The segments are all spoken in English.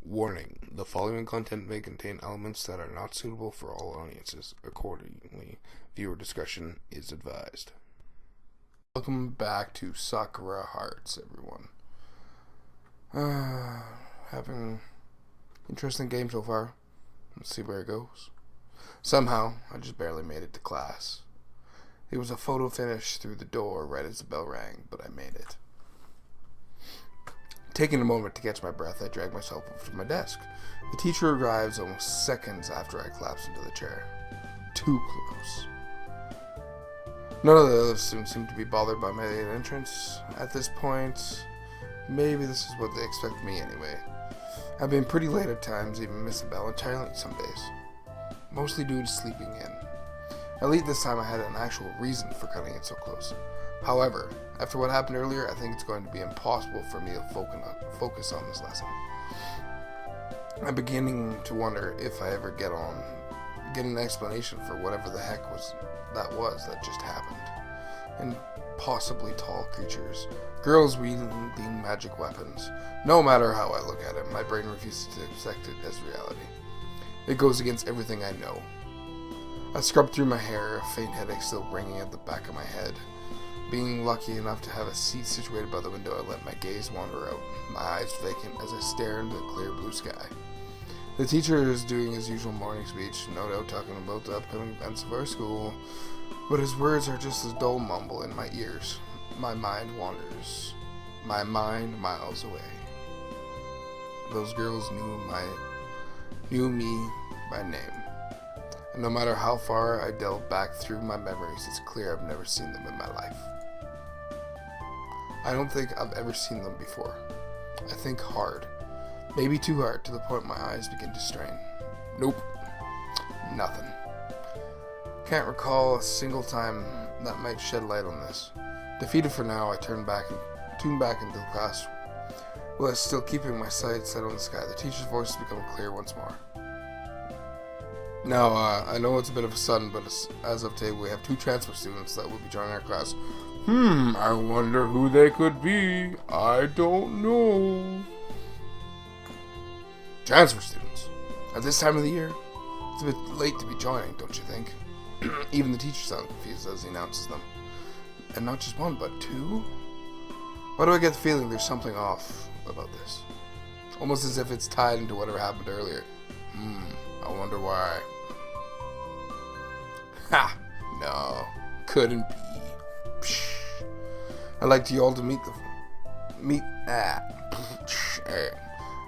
Warning: the following content may contain elements that are not suitable for all audiences. Accordingly, viewer discretion is advised. Welcome back to Sakura Hearts, everyone. Having interesting game so far. Let's see where it goes. Somehow, I just barely made it to class. It was a photo finish through the door right as the bell rang, but I made it. Taking a moment to catch my breath, I dragged myself over to my desk. The teacher arrives almost seconds after I collapse into the chair. Too close. None of the other students seem to be bothered by my late entrance. At this point, maybe this is what they expect me anyway. I've been pretty late at times, even miss a bell entirely some days. Mostly due to sleeping in. At least this time I had an actual reason for cutting it so close. However, after what happened earlier, I think it's going to be impossible for me to focus on this lesson. I'm beginning to wonder if I ever get an explanation for whatever the heck that just happened. And possibly tall creatures. Girls wielding magic weapons. No matter how I look at it, my brain refuses to accept it as reality. It goes against everything I know. I scrubbed through my hair, a faint headache still ringing at the back of my head. Being lucky enough to have a seat situated by the window, I let my gaze wander out, my eyes vacant as I stare into the clear blue sky. The teacher is doing his usual morning speech, no doubt talking about the upcoming events of our school, but his words are just a dull mumble in my ears. My mind wanders. My mind miles away. Those girls knew me by name. And no matter how far I delve back through my memories, it's clear I've never seen them in my life. I don't think I've ever seen them before. I think hard. Maybe too hard, to the point my eyes begin to strain. Nope. Nothing. Can't recall a single time that might shed light on this. Defeated for now, I tune back into the class, while still keeping my sight set on the sky. The teacher's voice has become clear once more. Now, I know it's a bit of a sudden, but as of today, we have 2 transfer students that will be joining our class. I wonder who they could be. I don't know. Transfer students. At this time of the year, it's a bit late to be joining, don't you think? Even the teacher sounds confused as he announces them. And not just one, but 2? Why do I get the feeling there's something off about this? Almost as if it's tied into whatever happened earlier. I wonder why. Ha! No. Couldn't be. Psh. I'd like you all to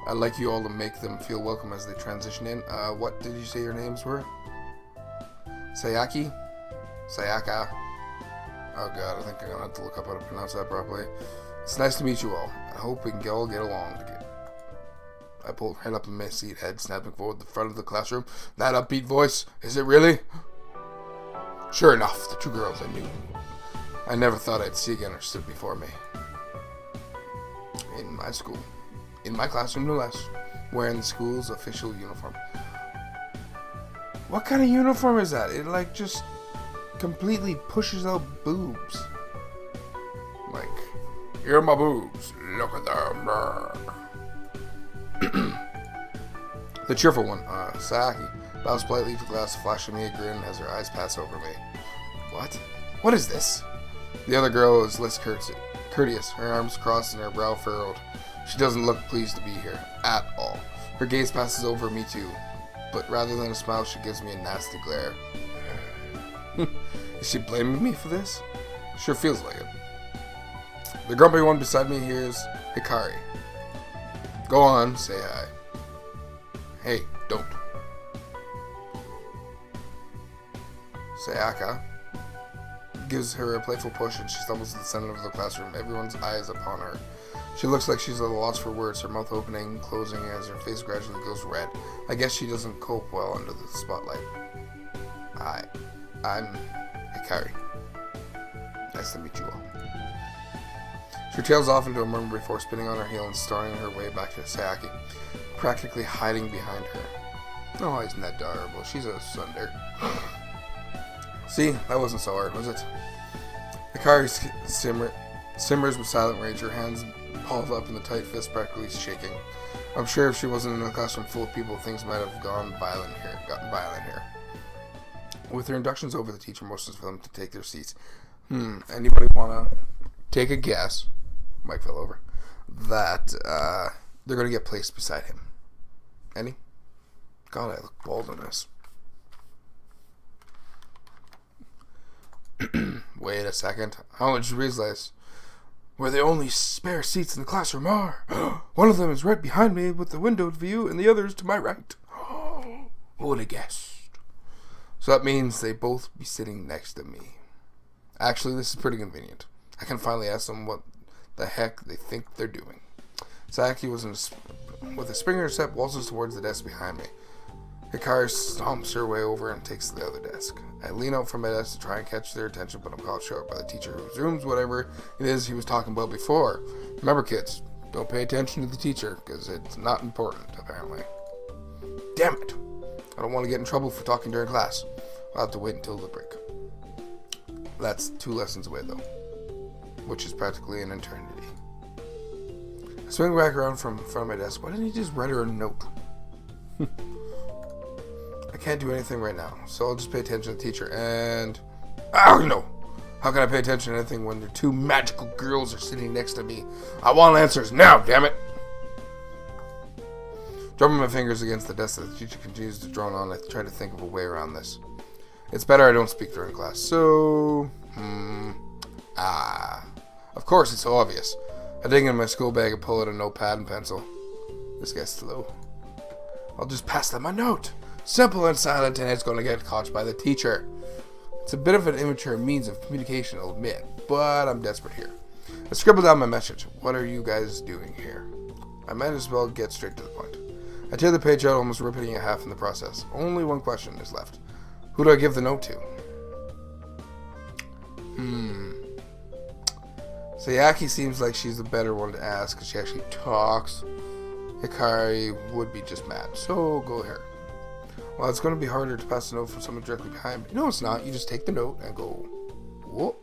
I'd like you all to make them feel welcome as they transition in. What did you say your names were? Sayaka? Oh god, I think I'm gonna have to look up how to pronounce that properly. It's nice to meet you all. I hope we can all get along together. I pulled right up in my seat, head snapping forward the front of the classroom. That upbeat voice, is it really? Sure enough, the 2 girls I knew. I never thought I'd see again or stood before me. In my school. In my classroom, no less. Wearing the school's official uniform. What kind of uniform is that? It just completely pushes out boobs. Like, here are my boobs. Look at them. The cheerful one, Sayaka, bows politely to the class, flashing me a grin as her eyes pass over me. What? What is this? The other girl is less courteous, her arms crossed and her brow furrowed. She doesn't look pleased to be here, at all. Her gaze passes over me too, but rather than a smile, she gives me a nasty glare. Is she blaming me for this? Sure feels like it. The grumpy one beside me hears Hikari. Go on, say hi. Hey, don't. Sayaka gives her a playful push and she stumbles to the center of the classroom. Everyone's eyes upon her. She looks like she's at a loss for words, her mouth opening and closing as her face gradually goes red. I guess she doesn't cope well under the spotlight. I'm Hikari. Nice to meet you all. She tails off into a murmur before spinning on her heel and starting her way back to Sayaka, practically hiding behind her. Oh, isn't that adorable? She's a sunder. See, that wasn't so hard, was it? Hikari simmers with silent rage, her hands balled up in the tight fist, practically shaking. I'm sure if she wasn't in a classroom full of people, things might have gotten violent here. With her inductions over, the teacher motions for them to take their seats. Anybody want to take a guess? Mike fell over. That they're going to get placed beside him. Any? God, I look bald in this. Wait a second. How much realize where the only spare seats in the classroom are? One of them is right behind me with the window view, and the other is to my right. Who would have guessed? So that means they both be sitting next to me. Actually, this is pretty convenient. I can finally ask them what the heck they think they're doing. Saki was with a Springer step, waltzes towards the desk behind me. Hikari stomps her way over and takes the other desk. I lean out from my desk to try and catch their attention, but I'm caught short by the teacher who resumes whatever it is he was talking about before. Remember, kids, don't pay attention to the teacher, because it's not important, apparently. Damn it! I don't want to get in trouble for talking during class. I'll have to wait until the break. That's 2 lessons away, though, which is practically an eternity. I swing back around from front of my desk. Why didn't he just write her a note? I can't do anything right now, so I'll just pay attention to the teacher and... Oh, no! How can I pay attention to anything when the 2 magical girls are sitting next to me? I want answers now, damn it! Drumming my fingers against the desk as the teacher continues to drone on, I try to think of a way around this. It's better I don't speak during class, so... Of course, it's so obvious. I dig in my school bag and pull out a notepad and pencil. This guy's slow. I'll just pass them a note. Simple and silent, and it's going to get caught by the teacher. It's a bit of an immature means of communication, I'll admit, but I'm desperate here. I scribble down my message. What are you guys doing here? I might as well get straight to the point. I tear the page out, almost ripping it in half in the process. Only one question is left. Who do I give the note to? Sayaki seems like she's the better one to ask because she actually talks. Hikari would be just mad, so go here. Well, it's going to be harder to pass the note from someone directly behind me. No, it's not. You just take the note and go, whoop.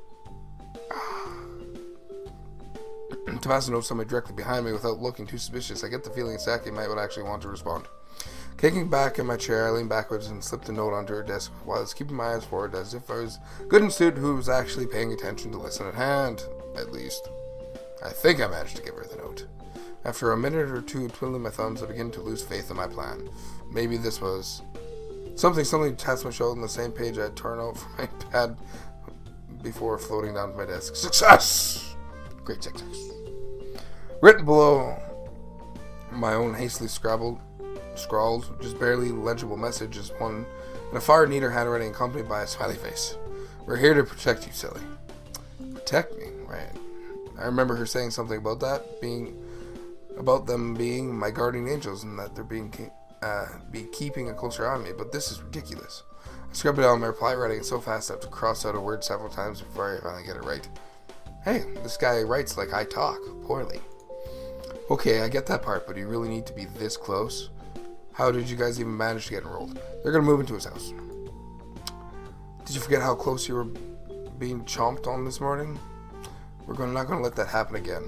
To pass the note to somebody directly behind me without looking too suspicious, I get the feeling Saki might actually want to respond. Kicking back in my chair, I lean backwards and slip the note onto her desk while I was keeping my eyes forward as if I was a good student who was actually paying attention to listen at hand, at least. I think I managed to give her the note. After a minute or two twiddling my thumbs, I begin to lose faith in my plan. Maybe this was... Something taps my shoulder on the same page I had torn out from my pad before floating down to my desk. Success! Great success. Written below my own hastily scrawled, just barely legible message is one in a far neater handwriting accompanied by a smiley face. We're here to protect you, silly. Protect me, right? I remember her saying something about that, about them being my guardian angels and that they're be keeping a closer eye on me, but this is ridiculous. I scrubbed it out on my reply writing so fast I have to cross out a word several times before I finally get it right. Hey, this guy writes like I talk, poorly. Okay, I get that part, but do you really need to be this close? How did you guys even manage to get enrolled? They're gonna move into his house. Did you forget how close you were being chomped on this morning? We're not gonna let that happen again.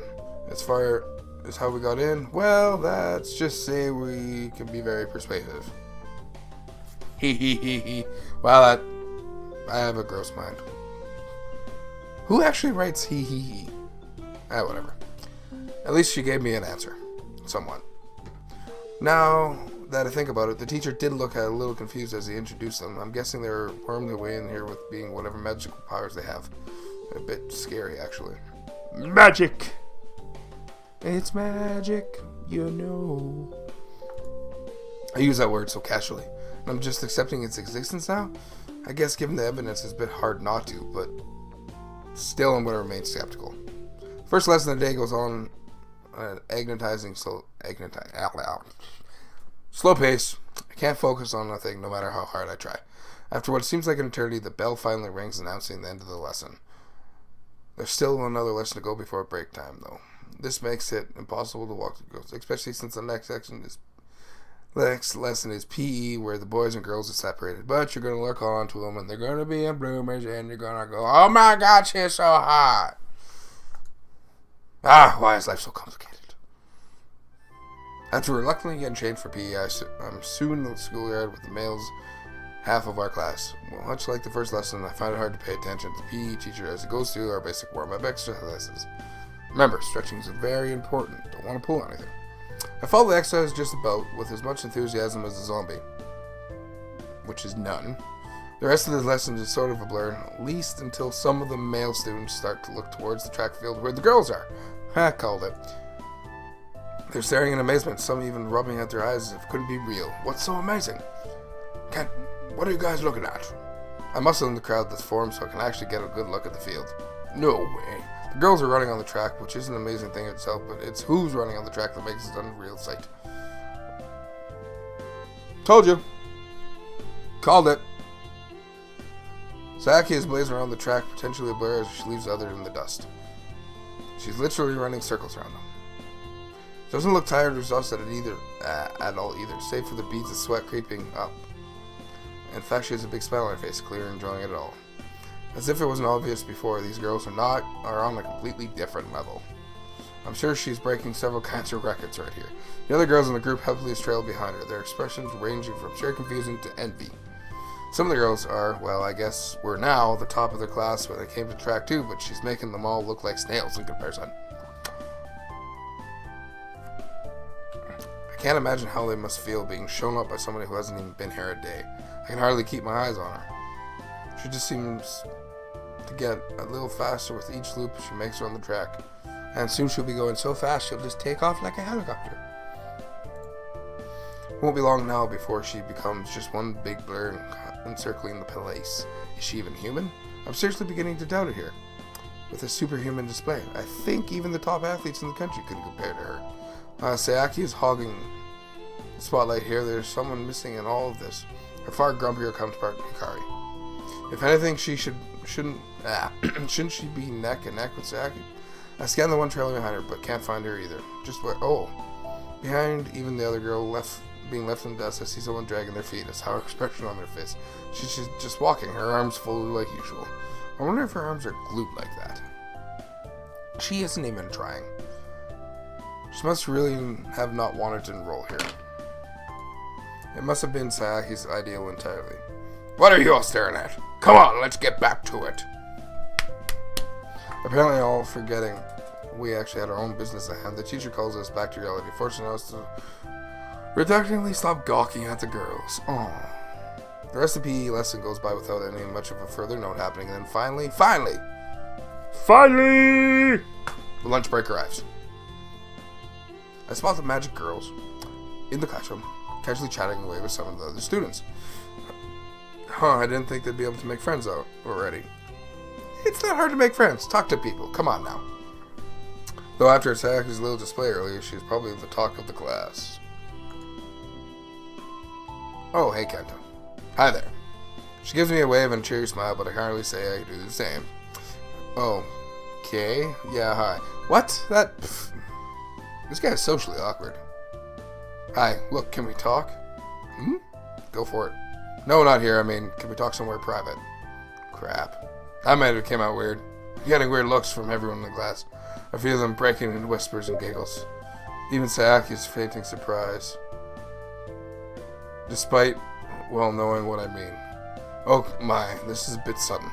As far as how we got in, well, let's just say we can be very persuasive. Well, I have a gross mind. Who actually writes he? Whatever. At least she gave me an answer. Somewhat. Now that I think about it, the teacher did look a little confused as he introduced them. I'm guessing they're worming their way in here with being whatever magical powers they have. A bit scary, actually. Magic! It's magic, you know. I use that word so casually. And I'm just accepting its existence now? I guess given the evidence, it's a bit hard not to, but still I'm going to remain skeptical. First lesson of the day goes on an slow pace. I can't focus on nothing no matter how hard I try. After what seems like an eternity, the bell finally rings announcing the end of the lesson. There's still another lesson to go before break time, though. This makes it impossible to walk through girls, especially since the next lesson is PE, where the boys and girls are separated. But you're going to look on to them, and they're going to be in bloomers, and you're going to go, oh my God, she's so hot. Why is life so complicated? After reluctantly getting changed for PE, I'm soon in the schoolyard with the males half of our class. Well, much like the first lesson, I find it hard to pay attention to the PE teacher as he goes through our basic warm-up exercises. Remember, stretching is very important. Don't want to pull anything. I follow the exercise just about with as much enthusiasm as a zombie, which is none. The rest of the lesson is sort of a blur, at least until some of the male students start to look towards the track field where the girls are. I called it. They're staring in amazement, some even rubbing at their eyes as if it couldn't be real. What's so amazing? What are you guys looking at? I muscle in the crowd that's formed so I can actually get a good look at the field. No way. The girls are running on the track, which is an amazing thing itself, but it's who's running on the track that makes it an unreal sight. Told you. Called it. Sayaki is blazing around the track, potentially a blur as she leaves the other in the dust. She's literally running circles around them. Doesn't look tired or exhausted at all either, save for the beads of sweat creeping up. In fact, she has a big smile on her face, clearly enjoying it all. As if it wasn't obvious before, these girls are on a completely different level. I'm sure she's breaking several kinds of records right here. The other girls in the group helplessly trail behind her, their expressions ranging from sheer confusion to envy. Some of the girls are, well, I guess were now the top of their class when they came to track too, but she's making them all look like snails in comparison. I can't imagine how they must feel being shown up by somebody who hasn't even been here a day. I can hardly keep my eyes on her. She just seems to get a little faster with each loop she makes around the track. And soon she'll be going so fast she'll just take off like a helicopter. It won't be long now before she becomes just one big blur encircling the place. Is she even human? I'm seriously beginning to doubt it here. With a superhuman display, I think even the top athletes in the country couldn't compare to her. Sayaki is hogging the spotlight here. There's someone missing in all of this. Her far grumpier counterpart, Hikari. If anything, shouldn't she be neck and neck with Sayaki? I scan the one trailing behind her, but can't find her either. Behind even the other girl being left in the dust, I see someone dragging their feet. It's her expression on their face. She's just walking, her arms folded like usual. I wonder if her arms are glued like that. She isn't even trying. She must really have not wanted to enroll here. It must have been Sayaki's ideal entirely. What are you all staring at? Come on, let's get back to it. Apparently all forgetting we actually had our own business at hand, the teacher calls us back to reality, forcing us to reluctantly stop gawking at the girls. Aww. The rest of the PE lesson goes by without any much of a further note happening, and then finally, the lunch break arrives. I spot the magic girls in the classroom, casually chatting away with some of the other students. I didn't think they'd be able to make friends out already. It's not hard to make friends. Talk to people. Come on now. Though after Sayaki's little display earlier, she was probably the talk of the class. Oh, hey, Kento. Hi there. She gives me a wave and a cheery smile, but I can't really say I do the same. Oh, okay. Yeah, hi. What? This guy is socially awkward. Hi, look, can we talk? Go for it. No, not here. I mean, can we talk somewhere private? Crap. That might have came out weird. I'm getting weird looks from everyone in the class. I feel them breaking into whispers and giggles. Even Sayaki is fainting surprise. Despite well knowing what I mean. Oh my, this is a bit sudden.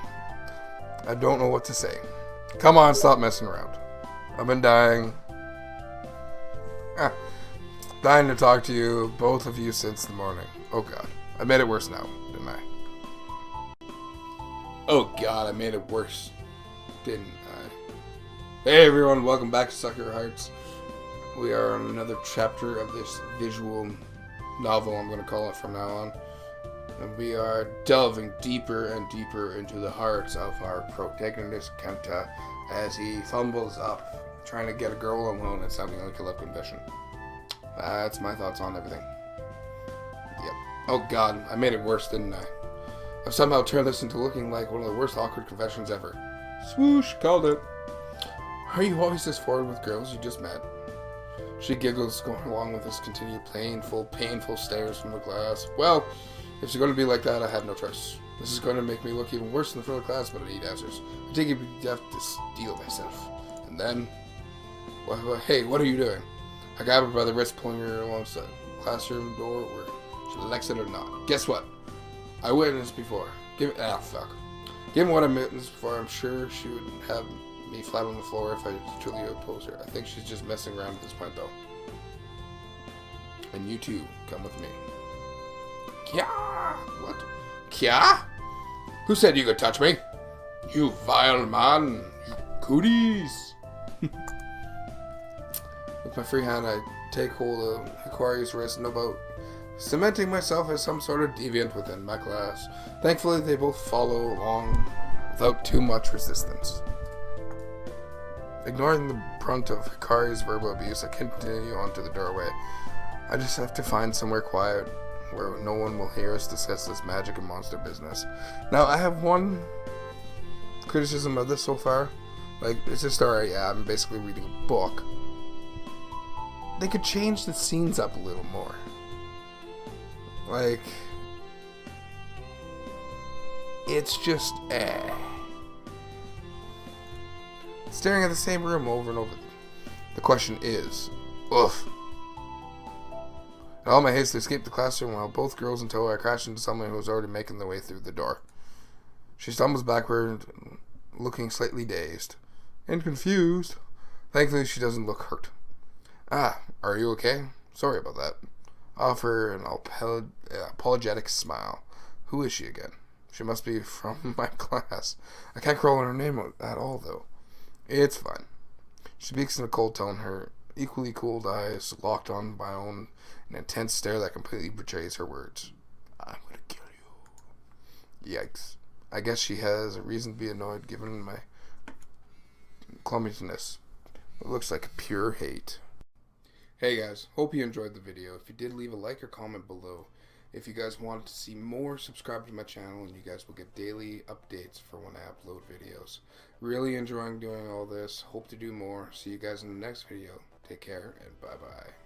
I don't know what to say. Come on, stop messing around. I've been dying. Dying to talk to you, both of you, since the morning. Oh god. I made it worse now, didn't I? Oh god, I made it worse, didn't I? Hey everyone, welcome back to Sakura Hearts. We are on another chapter of this visual novel, I'm going to call it from now on. And we are delving deeper and deeper into the hearts of our protagonist, Kenta, as he fumbles up, trying to get a girl alone and sounding like a love confession. That's my thoughts on everything. Yep. Oh god, I made it worse, didn't I? I've somehow turned this into looking like one of the worst awkward confessions ever. Swoosh, called it. Are you always this forward with girls you just met? She giggles, going along with this continued painful stares from the class. Well, if she's going to be like that, I have no choice. This is going to make me look even worse in the front of the class, but I need answers. I think you'd have to steal myself. And then... Well, hey, what are you doing? I grabbed her by the wrist, pulling her alongside the classroom door where she likes it or not. Guess what? I witnessed before. Fuck. Given what I witnessed before, I'm sure she would have me flat on the floor if I truly opposed her. I think she's just messing around at this point, though. And you too, come with me. Kya? What? Kya? Who said you could touch me? You vile man. You cooties. With my free hand, I take hold of Hikari's wrist and about cementing myself as some sort of deviant within my class. Thankfully, they both follow along without too much resistance. Ignoring the brunt of Hikari's verbal abuse, I continue on to the doorway. I just have to find somewhere quiet where no one will hear us discuss this magic and monster business. Now, I have one criticism of this so far. Like, it's a story, yeah, I'm basically reading a book. They could change the scenes up a little more. Like, it's just, staring at the same room over and over. The question is, oof. In all my haste to escape the classroom, while both girls in tow, I crash into someone who was already making their way through the door. She stumbles backward, looking slightly dazed and confused. Thankfully, she doesn't look hurt. Are you okay? Sorry about that. Offer an apologetic smile. Who is she again? She must be from my class. I can't call on her name at all, though. It's fine. She speaks in a cold tone, her equally cooled eyes locked on my own, an intense stare that completely betrays her words. I'm gonna kill you. Yikes. I guess she has a reason to be annoyed given my clumsiness. It looks like pure hate. Hey guys, hope you enjoyed the video. If you did, leave a like or comment below. If you guys want to see more, subscribe to my channel and you guys will get daily updates for when I upload videos. Really enjoying doing all this. Hope to do more. See you guys in the next video. Take care and bye bye.